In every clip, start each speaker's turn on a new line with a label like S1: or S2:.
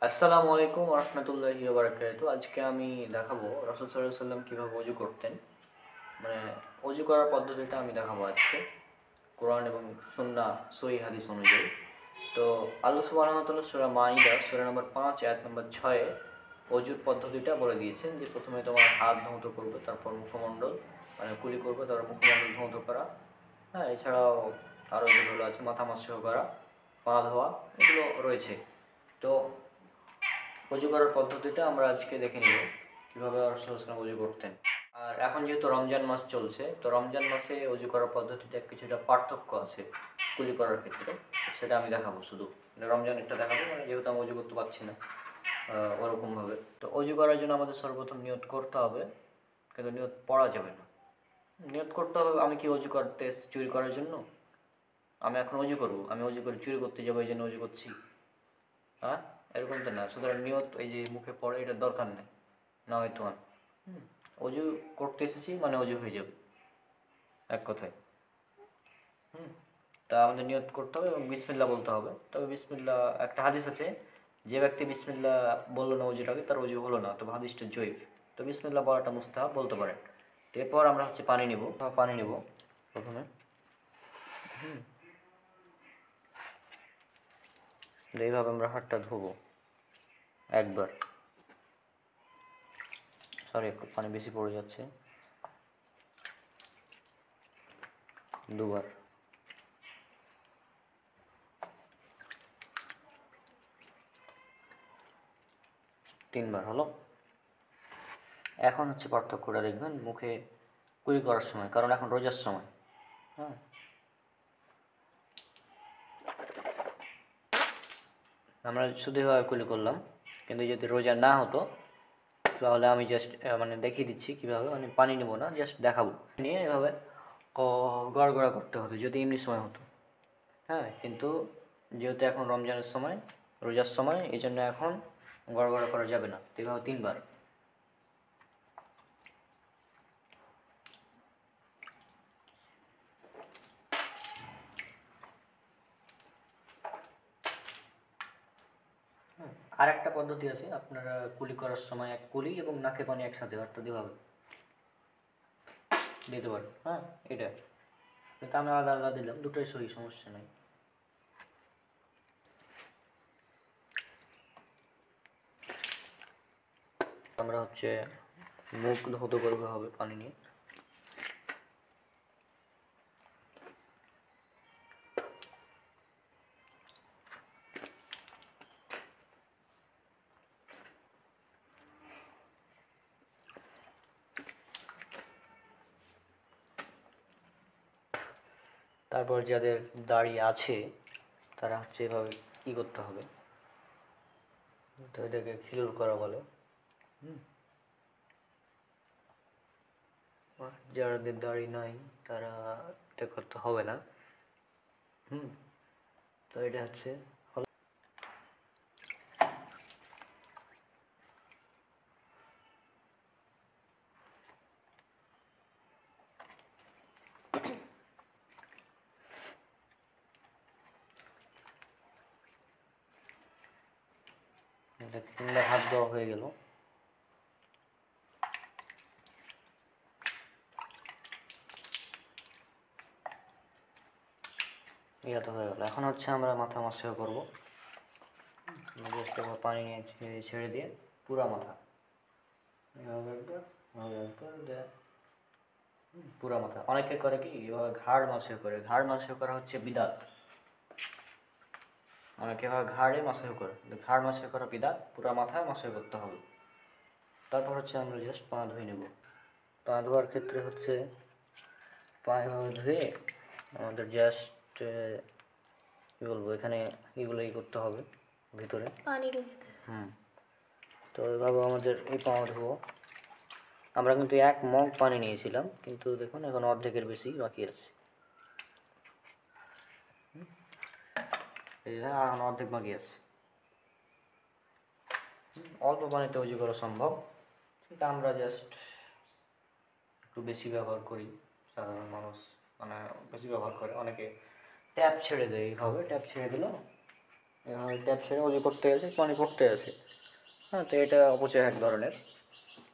S1: আসসালামু আলাইকুম রহমতুল্লাহি বারাকাতুহু। আজকে আমি দেখাবো রাসূল সাল্লাল্লাহু আলাইহি সাল্লাম কীভাবে অজু করতেন। মানে অজু করার পদ্ধতিটা আমি দেখাবো আজকে কোরআন এবং সুন্নাহ সহিহ হাদিস অনুযায়ী। তো আল্লাহ সুবহানাহু ওয়া তাআলা সূরা মাইদা সূরা নম্বর 5 আয়াত নম্বর 6 অজুর পদ্ধতিটা বলে দিয়েছেন যে প্রথমে তোমার হাত ধৌত করবে, তারপর মুখমণ্ডল মানে কুলি করবে, তারপর মুখমণ্ডল ধৌত করা। হ্যাঁ, এছাড়াও আরও যেগুলো আছে মাথা মাসহ করা, পা ধোয়া, এগুলো রয়েছে। তো অজু করার পদ্ধতিটা আমরা আজকে দেখে নিব কীভাবে রাসূল সাল্লাল্লাহু অজু করতেন। আর এখন যেহেতু রমজান মাস চলছে, তো রমজান মাসে অজু করার পদ্ধতিতে কিছুটা পার্থক্য আছে কুলি করার ক্ষেত্রে, সেটা আমি দেখাবো। শুধু রমজান একটা দেখাবো, মানে যেহেতু আমি অজু করতে পারছি না ওরকমভাবে। তো অজু করার জন্য আমাদের সর্বপ্রথম নিয়ত করতে হবে, কিন্তু নিয়ত পড়া যাবে না। নিয়ত করতে হবে আমি কি অজু করতে এসেছি চুরি করার জন্য, আমি এখন অজু করবো, আমি অজু করে চুরি করতে যাবো এই জন্য অজু করছি। হ্যাঁ, এরকম তো না। সুতরাং নিয়ত এই যে মুখে পড়ে এটার দরকার নেই, না হয়তো অজু করতে এসেছি মানে অজু হয়ে যাবে এক কথায়। তা আমাদের নিয়ত করতে হবে এবং বিসমিল্লাহ বলতে হবে। তবে বিসমিল্লাহ একটা হাদিস আছে, যে ব্যক্তি বিসমিল্লাহ বললো না অজুটাকে, তার অজু হলো না, তো হাদিসটা জয়ীফ। তো বিসমিল্লাহ বলাটা মুস্তাহাব, বলতে পারেন। তো এরপর আমরা পানি নিব প্রথমে। এইভাবে আমরা হাতটা ধোবো একবার, সরি একটু পানি বেশি পড়ে যাচ্ছে, দুবার, তিনবার হলো। এখন পার্থক্যটা দেখবেন মুখে কুলি করার সময়, কারণ এখন রোজার সময়। হ্যাঁ, আমরা শুধু এভাবে কুলি করলাম, কিন্তু যদি রোজা না হতো তাহলে আমি জাস্ট মানে দেখিয়ে দিচ্ছি কীভাবে, মানে পানি নেবো না, জাস্ট দেখাবো। নিয়ে এভাবে গড়গড়া করতে হতো যদি এমনি সময় হতো। হ্যাঁ, কিন্তু যেহেতু এখন রমজানের সময়, রোজার সময়, এই জন্য এখন গড়গড়া করা যাবে না। তো এভাবে তিনবার। আর একটা পদ্ধতি আছে, আপনারা কুলি করার সময় এক কুলি এবং নাকে পানি একসাথে অর্থাৎ এভাবে দিতে পারেন। হ্যাঁ, এটা কিন্তু আমি আলাদা আলাদা দিলাম, দুটোই সহি, সমস্যা নেই। আমরা মুখ ধৌত করতে হবে পানি নিয়ে। তারপর যাদের দাড়ি আছে তারা এভাবে কী করতে হবে, তো এটাকে খিলুল করা বলে। যাদের দাড়ি নাই তারা এটা করতে হবে না। তো এটা তিনবার হাত দেওয়া হয়ে গেল। এটা তো হয়ে গেল। এখন আমরা মাথা মাসা করবো। জাস্ট একবার পানি নিয়ে ছেড়ে দিয়ে পুরা মাথা, এভাবে একবার, পুরা মাথা। অনেকে করে কি এভাবে ঘাড় মাসে করে, ঘাড় মাসে করা বিদাত। অনেকে এভাবে ঘাড়ে মাসে করে, ঘাড় মাসে করা বিদাত, পুরা মাথায় মাসে করতে হবে। তারপর আমরা জাস্ট পা ধুয়ে নেব। পা ধোয়ার ক্ষেত্রে পা এভাবে ধুয়ে আমাদের জাস্ট কী বলবো, এখানে এগুলোই করতে হবে ভিতরে পানি ঢুকে। তো এভাবে আমাদের এই পা ধোবো। আমরা কিন্তু এক মগ পানি নিয়েছিলাম, কিন্তু দেখুন এখন অর্ধেকের বেশি বাকি আছে। এই এখন অর্ধেক বাকি আছে। অল্প পানিতে উজু করা সম্ভব, কিন্তু আমরা জাস্ট একটু বেশি ব্যবহার করি। সাধারণ মানুষ মানে বেশি ব্যবহার করে, অনেকে ট্যাপ ছেড়ে দেয়। এইভাবে ট্যাপ ছেড়ে দিল, এভাবে ট্যাপ ছেড়ে অজু করতে গেছে, পানি পড়তে আছে। হ্যাঁ, তো এটা অপচয় এক ধরনের।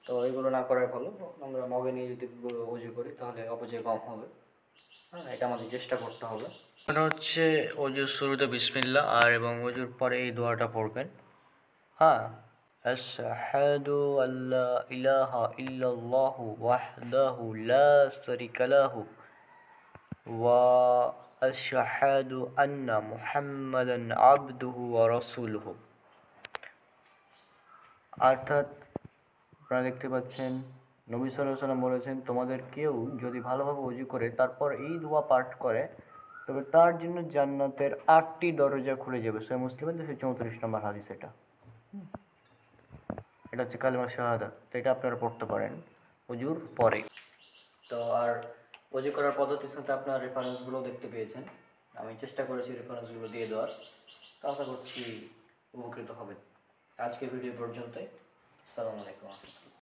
S1: তো এগুলো না করার ভালো। আমরা মগে নিয়ে যদি অজু করি তাহলে অপচয় কম হবে। হ্যাঁ, এটা আমাদের চেষ্টা করতে হবে। এটা হচ্ছে অজুর শুরুতে বিসমিল্লাহ আর এবং অজুর পরে এই দোয়াটা পড়বেন। হ্যাঁ, আশহাদু আল্লা ইলাহা ইল্লাল্লাহু ওয়াহদাহু লা শারীকা লাহু ওয়া আশহাদু আন্না মুহাম্মাদান আবদুহু ওয়া রাসূলুহু। অর্থাৎ আপনারা দেখতে পাচ্ছেন নবী সাল্লাল্লাহু আলাইহি ওয়াসাল্লাম বলেছেন, তোমাদের কেউ যদি ভালোভাবে ওযু করে তারপর এই দোয়া পাঠ করে তবে তার জন্য জান্নাতের ৮টি দরজা খুলে যাবে। সহিহ মুসলিমের ২34 নম্বর হাদিস এটা। এটা হচ্ছে কালিমা শাহাদাত। তো এটা আপনারা পড়তে পারেন ওযুর পরে। তো আর ওযু করার পদ্ধতির সাথে আপনার রেফারেন্সগুলো দেখতে পেয়েছেন। আমি চেষ্টা করেছি রেফারেন্সগুলো দিয়ে দেওয়ার। তো আশা করছি উপকৃত হবেন। আজকের ভিডিও পর্যন্তই। আসসালামু আলাইকুম।